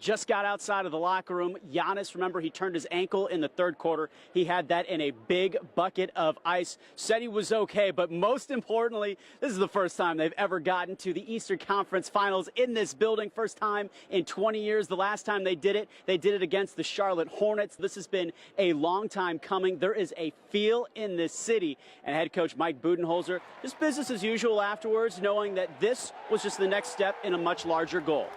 Just got outside of the locker room. Giannis, remember, he turned his ankle in the third quarter. He had that in a big bucket of ice. Said he was okay, but most importantly, this is the first time they've ever gotten to the Eastern Conference Finals in this building. First time in 20 years. The last time they did it against the Charlotte Hornets. This has been a long time coming. There is a feel in this city. And head coach Mike Budenholzer, just business as usual afterwards, knowing that this was just the next step in a much larger goal.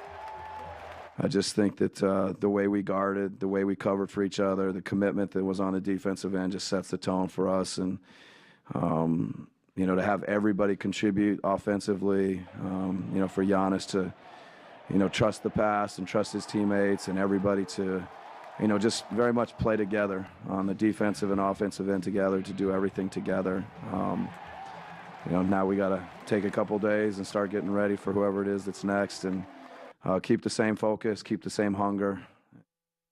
I just think that the way we guarded, the way we covered for each other, the commitment that was on the defensive end just sets the tone for us. And, to have everybody contribute offensively, for Giannis to, trust the pass and trust his teammates and everybody to, just very much play together on the defensive and offensive end together to do everything together. Now we got to take a couple days and start getting ready for whoever it is that's next, and keep the same focus, keep the same hunger.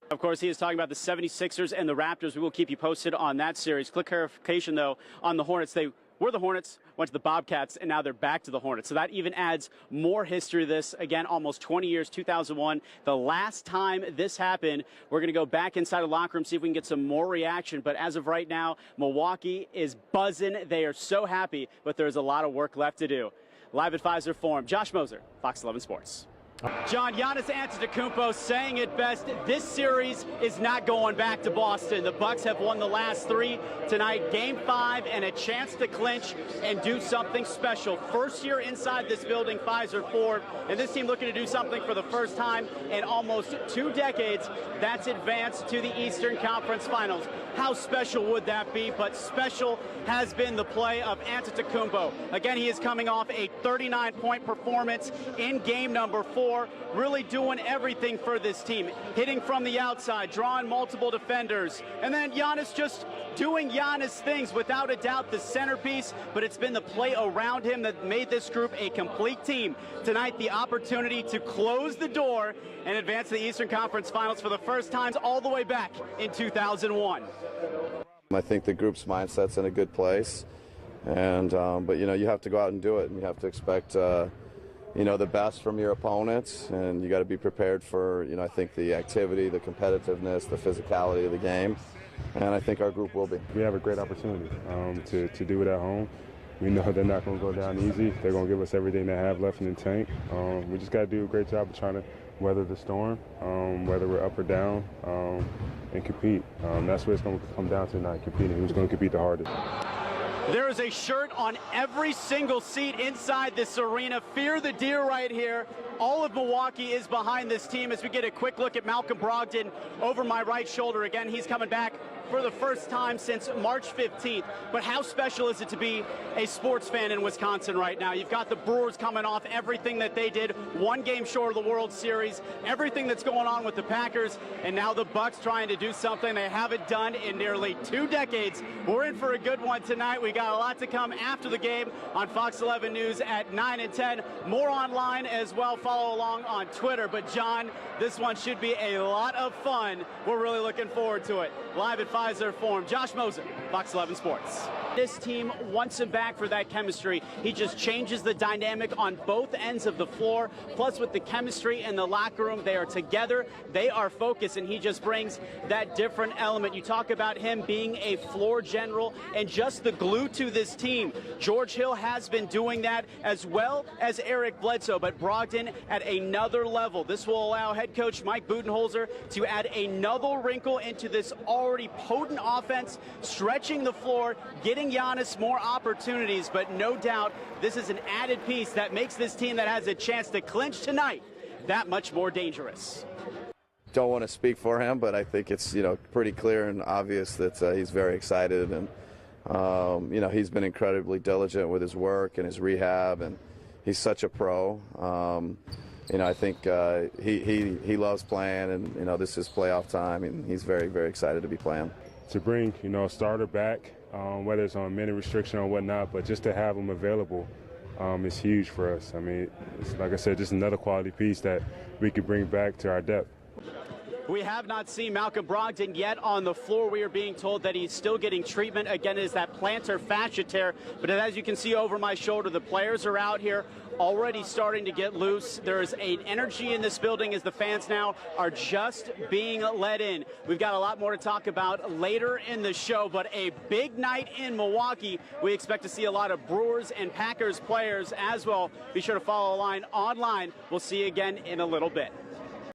Of course, he is talking about the 76ers and the Raptors. We will keep you posted on that series. Quick clarification, though, on the Hornets. They were the Hornets, went to the Bobcats, and now they're back to the Hornets. So that even adds more history to this. Again, almost 20 years, 2001. The last time this happened, we're going to go back inside the locker room, see if we can get some more reaction. But as of right now, Milwaukee is buzzing. They are so happy, but there's a lot of work left to do. Live at Pfizer Forum, Josh Moser, Fox 11 Sports. John, Giannis Antetokounmpo saying it best. This series is not going back to Boston. The Bucks have won the last three tonight. Game 5 and a chance to clinch and do something special. First year inside this building, Pfizer Forum, and this team looking to do something for the first time in almost 2 decades. That's advanced to the Eastern Conference Finals. How special would that be? But special has been the play of Antetokounmpo. Again, he is coming off a 39-point performance in game number 4, really doing everything for this team. Hitting from the outside, drawing multiple defenders, and then Giannis just doing Giannis things, without a doubt the centerpiece, but it's been the play around him that made this group a complete team. Tonight, the opportunity to close the door and advance to the Eastern Conference Finals for the first time all the way back in 2001. I think the group's mindset's in a good place, and but you have to go out and do it, and you have to expect the best from your opponents, and you got to be prepared for I think the activity, the competitiveness, the physicality of the game, and I think our group will be. We have a great opportunity to do it at home. We know they're not going to go down easy. They're going to give us everything they have left in the tank. We just got to do a great job of trying to weather the storm, whether we're up or down, and compete. That's what it's going to come down to tonight, competing. Who's going to compete the hardest. There is a shirt on every single seat inside this arena. Fear the Deer right here. All of Milwaukee is behind this team as we get a quick look at Malcolm Brogdon over my right shoulder. Again, he's coming back for the first time since March 15th. But how special is it to be a sports fan in Wisconsin right now? You've got the Brewers coming off everything that they did, 1 game short of the World Series, everything that's going on with the Packers, and now the Bucks trying to do something they haven't done in nearly 2 decades. We're in for a good one tonight. We got a lot to come after the game on Fox 11 News at 9 and 10. More online as well. Follow along on Twitter. But John, this one should be a lot of fun. We're really looking forward to it. Live at Pfizer Forum, Josh Moser, Fox 11 Sports. This team wants him back for that chemistry. He just changes the dynamic on both ends of the floor. Plus, with the chemistry in the locker room, they are together, they are focused, and he just brings that different element. You talk about him being a floor general and just the glue to this team. George Hill has been doing that, as well as Eric Bledsoe, but Brogdon at another level. This will allow head coach Mike Budenholzer to add another wrinkle into this already potent offense, stretching the floor, getting Giannis more opportunities, but no doubt this is an added piece that makes this team that has a chance to clinch tonight that much more dangerous. Don't want to speak for him, but I think it's pretty clear and obvious that he's very excited, and he's been incredibly diligent with his work and his rehab, and he's such a pro. I think he loves playing, and this is playoff time, and he's very, very excited to be playing. To bring a starter back, whether it's on minute restriction or whatnot, but just to have him available is huge for us. I mean, it's, like I said, just another quality piece that we could bring back to our depth. We have not seen Malcolm Brogdon yet on the floor. We are being told that he's still getting treatment. Again, it is that plantar fascia tear. But as you can see over my shoulder, the players are out here already starting to get loose. There is an energy in this building as the fans now are just being let in. We've got a lot more to talk about later in the show, but a big night in Milwaukee. We expect to see a lot of Brewers and Packers players as well. Be sure to follow the line online. We'll see you again in a little bit.